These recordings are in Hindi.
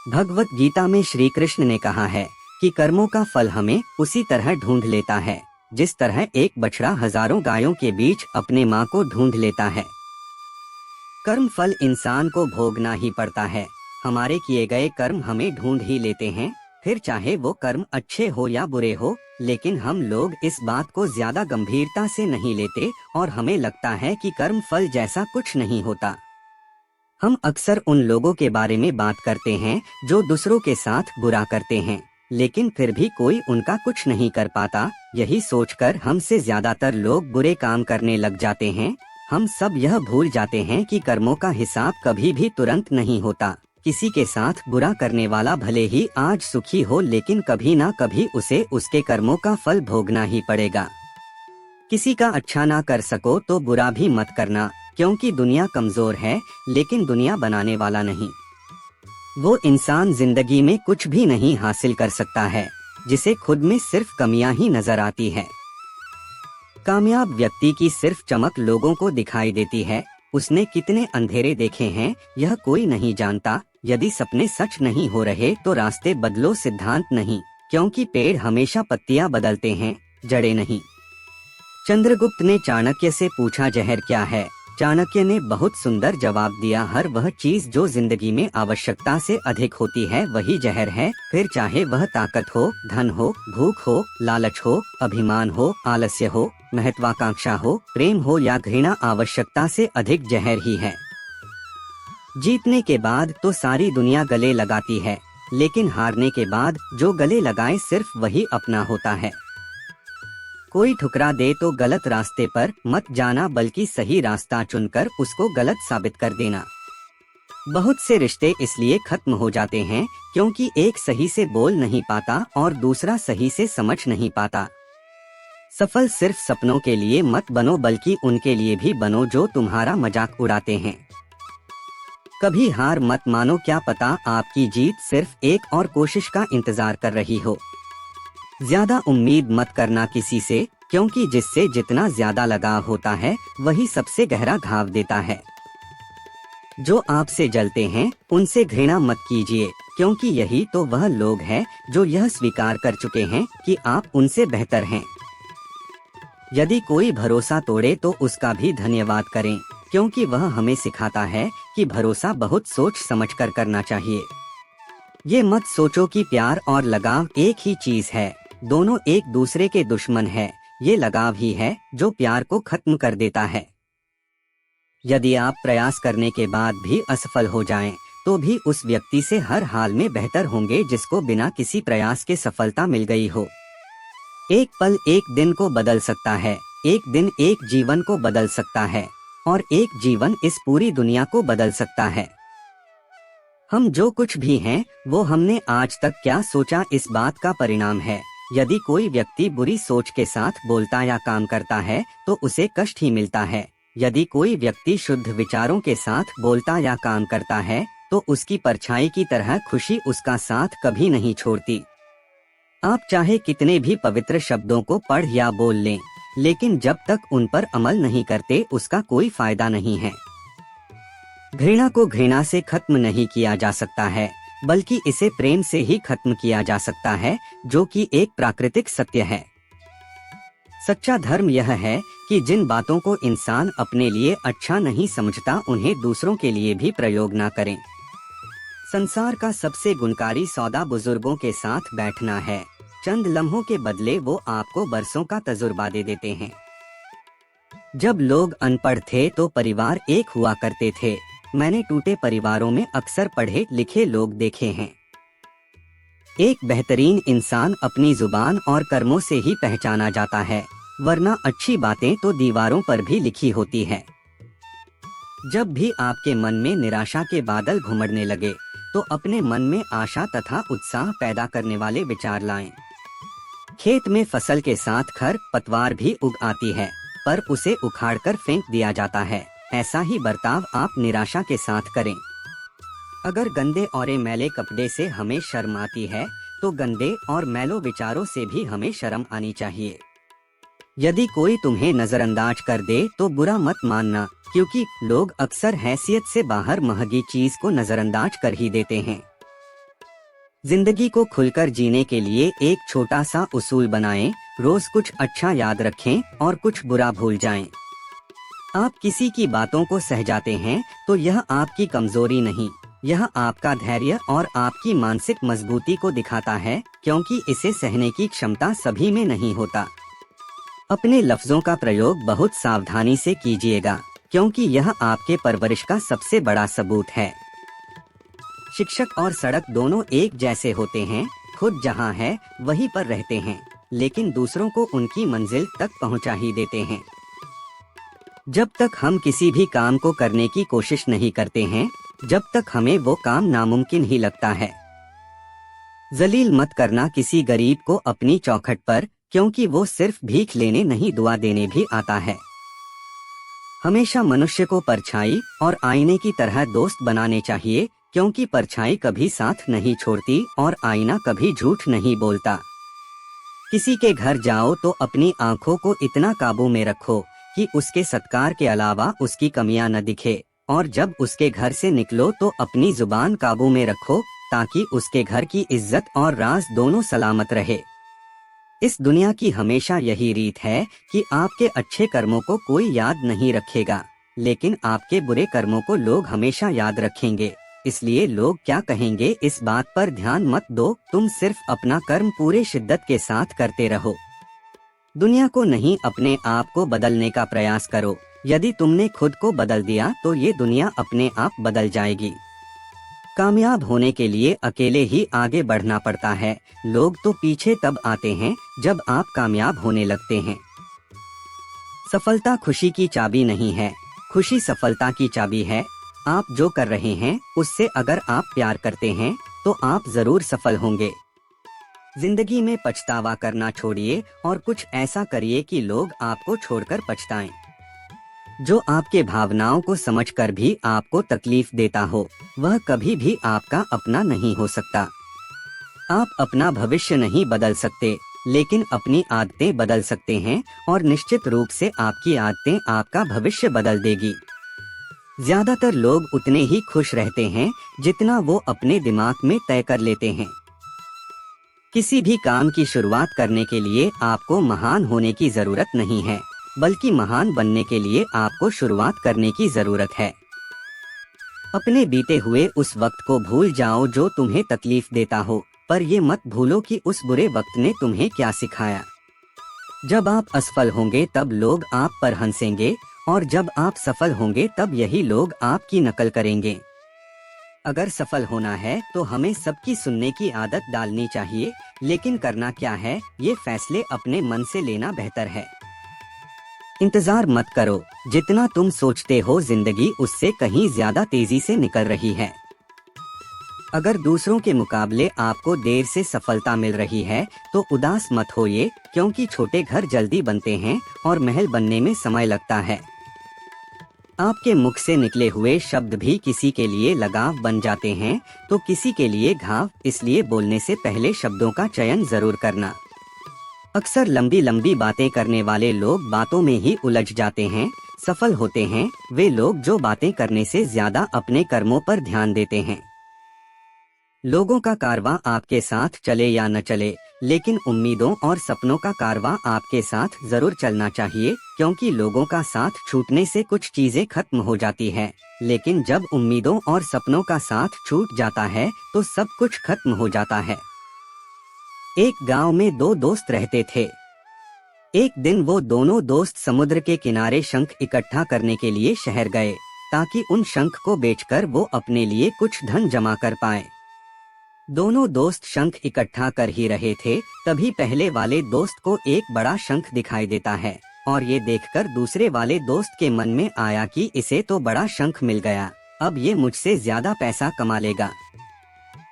भगवत गीता में श्री कृष्ण ने कहा है कि कर्मों का फल हमें उसी तरह ढूंढ लेता है जिस तरह एक बछड़ा हजारों गायों के बीच अपने माँ को ढूंढ लेता है। कर्म फल इंसान को भोगना ही पड़ता है। हमारे किए गए कर्म हमें ढूंढ ही लेते हैं, फिर चाहे वो कर्म अच्छे हो या बुरे हो। लेकिन हम लोग इस बात को ज्यादा गंभीरता से नहीं लेते और हमें लगता है कि कर्म फल जैसा कुछ नहीं होता। हम अक्सर उन लोगों के बारे में बात करते हैं जो दूसरों के साथ बुरा करते हैं, लेकिन फिर भी कोई उनका कुछ नहीं कर पाता। यही सोचकर हमसे ज्यादातर लोग बुरे काम करने लग जाते हैं। हम सब यह भूल जाते हैं कि कर्मों का हिसाब कभी भी तुरंत नहीं होता। किसी के साथ बुरा करने वाला भले ही आज सुखी हो, लेकिन कभी ना कभी उसे उसके कर्मों का फल भोगना ही पड़ेगा। किसी का अच्छा ना कर सको तो बुरा भी मत करना, क्योंकि दुनिया कमजोर है लेकिन दुनिया बनाने वाला नहीं। वो इंसान जिंदगी में कुछ भी नहीं हासिल कर सकता है जिसे खुद में सिर्फ कमियां ही नजर आती है। कामयाब व्यक्ति की सिर्फ चमक लोगों को दिखाई देती है। उसने कितने अंधेरे देखे हैं यह कोई नहीं जानता। यदि सपने सच नहीं हो रहे तो रास्ते बदलो, सिद्धांत नहीं, क्योंकि पेड़ हमेशा पत्तियां बदलते हैं, जड़ें नहीं। चंद्रगुप्त ने चाणक्य से पूछा, जहर क्या है? चाणक्य ने बहुत सुंदर जवाब दिया, हर वह चीज जो जिंदगी में आवश्यकता से अधिक होती है वही जहर है। फिर चाहे वह ताकत हो, धन हो, भूख हो, लालच हो, अभिमान हो, आलस्य हो, महत्वाकांक्षा हो, प्रेम हो या घृणा, आवश्यकता से अधिक जहर ही है। जीतने के बाद तो सारी दुनिया गले लगाती है, लेकिन हारने के बाद जो गले लगाए सिर्फ वही अपना होता है। कोई ठुकरा दे तो गलत रास्ते पर मत जाना, बल्कि सही रास्ता चुनकर उसको गलत साबित कर देना। बहुत से रिश्ते इसलिए खत्म हो जाते हैं क्योंकि एक सही से बोल नहीं पाता और दूसरा सही से समझ नहीं पाता। सफल सिर्फ सपनों के लिए मत बनो, बल्कि उनके लिए भी बनो जो तुम्हारा मजाक उड़ाते हैं। कभी हार मत मानो, क्या पता आपकी जीत सिर्फ एक और कोशिश का इंतजार कर रही हो। ज्यादा उम्मीद मत करना किसी से, क्योंकि जिससे जितना ज्यादा लगाव होता है वही सबसे गहरा घाव देता है। जो आपसे जलते हैं उनसे घृणा मत कीजिए, क्योंकि यही तो वह लोग हैं जो यह स्वीकार कर चुके हैं कि आप उनसे बेहतर हैं। यदि कोई भरोसा तोड़े तो उसका भी धन्यवाद करें, क्योंकि वह हमें सिखाता है कि भरोसा बहुत सोच समझकर करना चाहिए। ये मत सोचो कि प्यार और लगाव एक ही चीज है, दोनों एक दूसरे के दुश्मन है। ये लगाव ही है जो प्यार को खत्म कर देता है। यदि आप प्रयास करने के बाद भी असफल हो जाएं, तो भी उस व्यक्ति से हर हाल में बेहतर होंगे जिसको बिना किसी प्रयास के सफलता मिल गई हो। एक पल एक दिन को बदल सकता है, एक दिन एक जीवन को बदल सकता है और एक जीवन इस पूरी दुनिया को बदल सकता है। हम जो कुछ भी हैं वो हमने आज तक क्या सोचा इस बात का परिणाम है। यदि कोई व्यक्ति बुरी सोच के साथ बोलता या काम करता है तो उसे कष्ट ही मिलता है। यदि कोई व्यक्ति शुद्ध विचारों के साथ बोलता या काम करता है तो उसकी परछाई की तरह खुशी उसका साथ कभी नहीं छोड़ती। आप चाहे कितने भी पवित्र शब्दों को पढ़ या बोल लें, लेकिन जब तक उन पर अमल नहीं करते उसका कोई फायदा नहीं है। घृणा को घृणा से खत्म नहीं किया जा सकता है, बल्कि इसे प्रेम से ही खत्म किया जा सकता है, जो कि एक प्राकृतिक सत्य है। सच्चा धर्म यह है कि जिन बातों को इंसान अपने लिए अच्छा नहीं समझता उन्हें दूसरों के लिए भी प्रयोग ना करें। संसार का सबसे गुणकारी सौदा बुजुर्गों के साथ बैठना है। चंद लम्हों के बदले वो आपको बरसों का तजुर्बा दे देते हैं। जब लोग अनपढ़ थे तो परिवार एक हुआ करते थे। मैंने टूटे परिवारों में अक्सर पढ़े लिखे लोग देखे हैं। एक बेहतरीन इंसान अपनी जुबान और कर्मों से ही पहचाना जाता है, वरना अच्छी बातें तो दीवारों पर भी लिखी होती है। जब भी आपके मन में निराशा के बादल घुमड़ने लगे तो अपने मन में आशा तथा उत्साह पैदा करने वाले विचार लाएं। खेत में फसल के साथ खर पतवार भी उग आती है, पर उसे उखाड़कर फेंक दिया जाता है। ऐसा ही बर्ताव आप निराशा के साथ करें। अगर गंदे और मैले कपड़े से हमें शर्म आती है तो गंदे और मैलो विचारों से भी हमें शर्म आनी चाहिए। यदि कोई तुम्हें नजरअंदाज कर दे तो बुरा मत मानना, क्योंकि लोग अक्सर हैसियत से बाहर महंगी चीज को नजरअंदाज कर ही देते हैं। जिंदगी को खुलकर जीने के लिए एक छोटा सा उसूल बनाएं, रोज कुछ अच्छा याद रखें और कुछ बुरा भूल जाएं। आप किसी की बातों को सह जाते हैं तो यह आपकी कमजोरी नहीं, यह आपका धैर्य और आपकी मानसिक मजबूती को दिखाता है, क्योंकि इसे सहने की क्षमता सभी में नहीं होता। अपने लफ्जों का प्रयोग बहुत सावधानी से कीजिएगा, क्योंकि यह आपके परवरिश का सबसे बड़ा सबूत है। शिक्षक और सड़क दोनों एक जैसे होते हैं, खुद जहाँ है वहीं पर रहते हैं, लेकिन दूसरों को उनकी मंजिल तक पहुँचा ही देते हैं। जब तक हम किसी भी काम को करने की कोशिश नहीं करते हैं, जब तक हमें वो काम नामुमकिन ही लगता है। जलील मत करना किसी गरीब को अपनी चौखट पर, क्योंकि वो सिर्फ भीख लेने नहीं दुआ देने भी आता है। हमेशा मनुष्य को परछाई और आईने की तरह दोस्त बनाने चाहिए, क्योंकि परछाई कभी साथ नहीं छोड़ती और आईना कभी झूठ नहीं बोलता। किसी के घर जाओ तो अपनी आंखों को इतना काबू में रखो कि उसके सत्कार के अलावा उसकी कमियां न दिखे, और जब उसके घर से निकलो तो अपनी जुबान काबू में रखो, ताकि उसके घर की इज्जत और राज दोनों सलामत रहे। इस दुनिया की हमेशा यही रीत है कि आपके अच्छे कर्मों को कोई याद नहीं रखेगा, लेकिन आपके बुरे कर्मों को लोग हमेशा याद रखेंगे। इसलिए लोग क्या कहेंगे इस बात पर ध्यान मत दो, तुम सिर्फ अपना कर्म पूरे शिद्दत के साथ करते रहो। दुनिया को नहीं, अपने आप को बदलने का प्रयास करो। यदि तुमने खुद को बदल दिया तो ये दुनिया अपने आप बदल जाएगी। कामयाब होने के लिए अकेले ही आगे बढ़ना पड़ता है। लोग तो पीछे तब आते हैं जब आप कामयाब होने लगते हैं। सफलता खुशी की चाबी नहीं है, खुशी सफलता की चाबी है। आप जो कर रहे हैं उससे अगर आप प्यार करते हैं तो आप जरूर सफल होंगे। जिंदगी में पछतावा करना छोड़िए और कुछ ऐसा करिए कि लोग आपको छोड़कर पछताएं। जो आपके भावनाओं को समझकर भी आपको तकलीफ देता हो, वह कभी भी आपका अपना नहीं हो सकता। आप अपना भविष्य नहीं बदल सकते, लेकिन अपनी आदतें बदल सकते हैं, और निश्चित रूप से आपकी आदतें आपका भविष्य बदल देगी। ज्यादातर लोग उतने ही खुश रहते हैं जितना वो अपने दिमाग में तय कर लेते हैं। किसी भी काम की शुरुआत करने के लिए आपको महान होने की जरूरत नहीं है, बल्कि महान बनने के लिए आपको शुरुआत करने की जरूरत है। अपने बीते हुए उस वक्त को भूल जाओ जो तुम्हें तकलीफ देता हो, पर ये मत भूलो कि उस बुरे वक्त ने तुम्हें क्या सिखाया। जब आप असफल होंगे तब लोग आप पर हंसेंगे, और जब आप सफल होंगे तब यही लोग आपकी नकल करेंगे। अगर सफल होना है तो हमें सबकी सुनने की आदत डालनी चाहिए, लेकिन करना क्या है ये फैसले अपने मन से लेना बेहतर है। इंतजार मत करो, जितना तुम सोचते हो जिंदगी उससे कहीं ज्यादा तेजी से निकल रही है। अगर दूसरों के मुकाबले आपको देर से सफलता मिल रही है तो उदास मत होइए, क्योंकि छोटे घर जल्दी बनते हैं और महल बनने में समय लगता है। आपके मुख से निकले हुए शब्द भी किसी के लिए लगाव बन जाते हैं तो किसी के लिए घाव, इसलिए बोलने से पहले शब्दों का चयन जरूर करना। अक्सर लंबी लंबी बातें करने वाले लोग बातों में ही उलझ जाते हैं। सफल होते हैं वे लोग जो बातें करने से ज्यादा अपने कर्मों पर ध्यान देते हैं। लोगों का कारवां आपके साथ चले या न चले, लेकिन उम्मीदों और सपनों का कारवां आपके साथ जरूर चलना चाहिए, क्योंकि लोगों का साथ छूटने से कुछ चीजें खत्म हो जाती है, लेकिन जब उम्मीदों और सपनों का साथ छूट जाता है तो सब कुछ खत्म हो जाता है। एक गांव में दो दोस्त रहते थे। एक दिन वो दोनों दोस्त समुद्र के किनारे शंख इकट्ठा करने के लिए शहर गए, ताकि उन शंख को बेचकर वो अपने लिए कुछ धन जमा कर पाए। दोनों दोस्त शंख इकट्ठा कर ही रहे थे, तभी पहले वाले दोस्त को एक बड़ा शंख दिखाई देता है, और ये देखकर दूसरे वाले दोस्त के मन में आया कि इसे तो बड़ा शंख मिल गया, अब ये मुझसे ज्यादा पैसा कमा लेगा।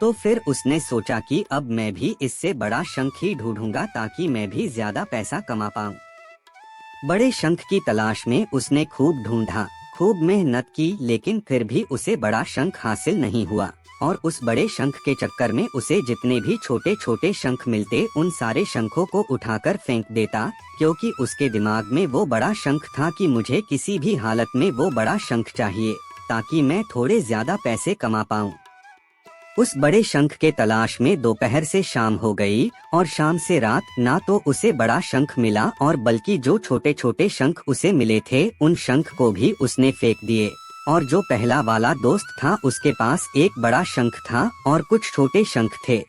तो फिर उसने सोचा कि अब मैं भी इससे बड़ा शंख ही ढूंढूंगा ताकि मैं भी ज्यादा पैसा कमा पाऊं। बड़े शंख की तलाश में उसने खूब ढूंढा, खूब मेहनत की, लेकिन फिर भी उसे बड़ा शंख हासिल नहीं हुआ, और उस बड़े शंख के चक्कर में उसे जितने भी छोटे छोटे शंख मिलते उन सारे शंखों को उठाकर फेंक देता, क्योंकि उसके दिमाग में वो बड़ा शंख था कि मुझे किसी भी हालत में वो बड़ा शंख चाहिए ताकि मैं थोड़े ज्यादा पैसे कमा पाऊं। उस बड़े शंख के तलाश में दोपहर से शाम हो गई और शाम से रात। ना तो उसे बड़ा शंख मिला और बल्कि जो छोटे छोटे शंख उसे मिले थे उन शंख को भी उसने फेंक दिए। और जो पहला वाला दोस्त था उसके पास एक बड़ा शंख था और कुछ छोटे शंख थे।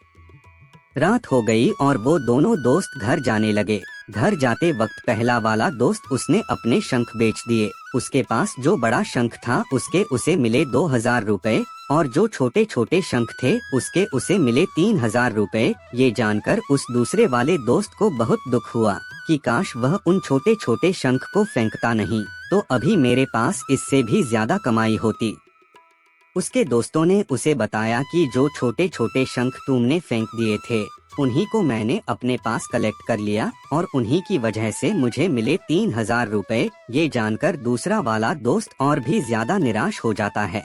रात हो गई और वो दोनों दोस्त घर जाने लगे। घर जाते वक्त पहला वाला दोस्त उसने अपने शंख बेच दिए। उसके पास जो बड़ा शंख था उसके उसे मिले 2000 रुपए और जो छोटे छोटे शंख थे उसके उसे मिले 3000 रुपए। ये जानकर उस दूसरे वाले दोस्त को बहुत दुख हुआ कि काश वह उन छोटे छोटे शंख को फेंकता नहीं तो अभी मेरे पास इससे भी ज्यादा कमाई होती। उसके दोस्तों ने उसे बताया कि जो छोटे छोटे शंख तुमने फेंक दिए थे उन्हीं को मैंने अपने पास कलेक्ट कर लिया और उन्हीं की वजह से मुझे मिले 3000 रुपए। ये जानकर दूसरा वाला दोस्त और भी ज्यादा निराश हो जाता है।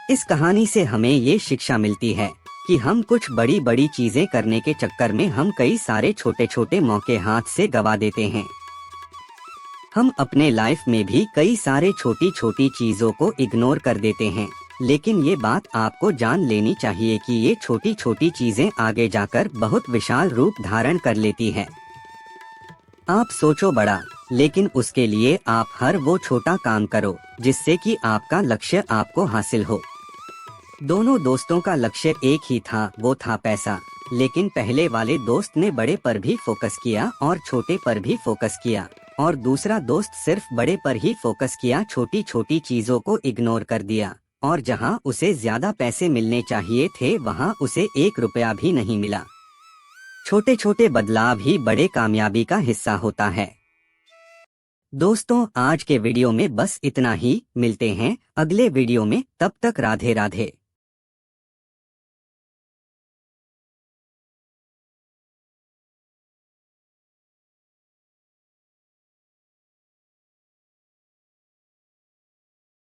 इस कहानी से हमें ये शिक्षा मिलती है कि हम कुछ बड़ी बड़ी चीजें करने के चक्कर में हम कई सारे छोटे छोटे मौके हाथ से गवा देते हैं। हम अपने लाइफ में भी कई सारे छोटी छोटी चीजों को इग्नोर कर देते हैं, लेकिन ये बात आपको जान लेनी चाहिए कि ये छोटी छोटी चीजें आगे जाकर बहुत विशाल रूप धारण कर लेती हैं। आप सोचो बड़ा, लेकिन उसके लिए आप हर वो छोटा काम करो जिससे कि आपका लक्ष्य आपको हासिल हो। दोनों दोस्तों का लक्ष्य एक ही था, वो था पैसा। लेकिन पहले वाले दोस्त ने बड़े पर भी फोकस किया और छोटे पर भी फोकस किया और दूसरा दोस्त सिर्फ बड़े पर ही फोकस किया, छोटी छोटी चीजों को इग्नोर कर दिया। और जहां उसे ज्यादा पैसे मिलने चाहिए थे वहां उसे 1 रुपया भी नहीं मिला। छोटे छोटे बदलाव ही बड़े कामयाबी का हिस्सा होता है। दोस्तों, आज के वीडियो में बस इतना ही। मिलते हैं अगले वीडियो में, तब तक राधे राधे।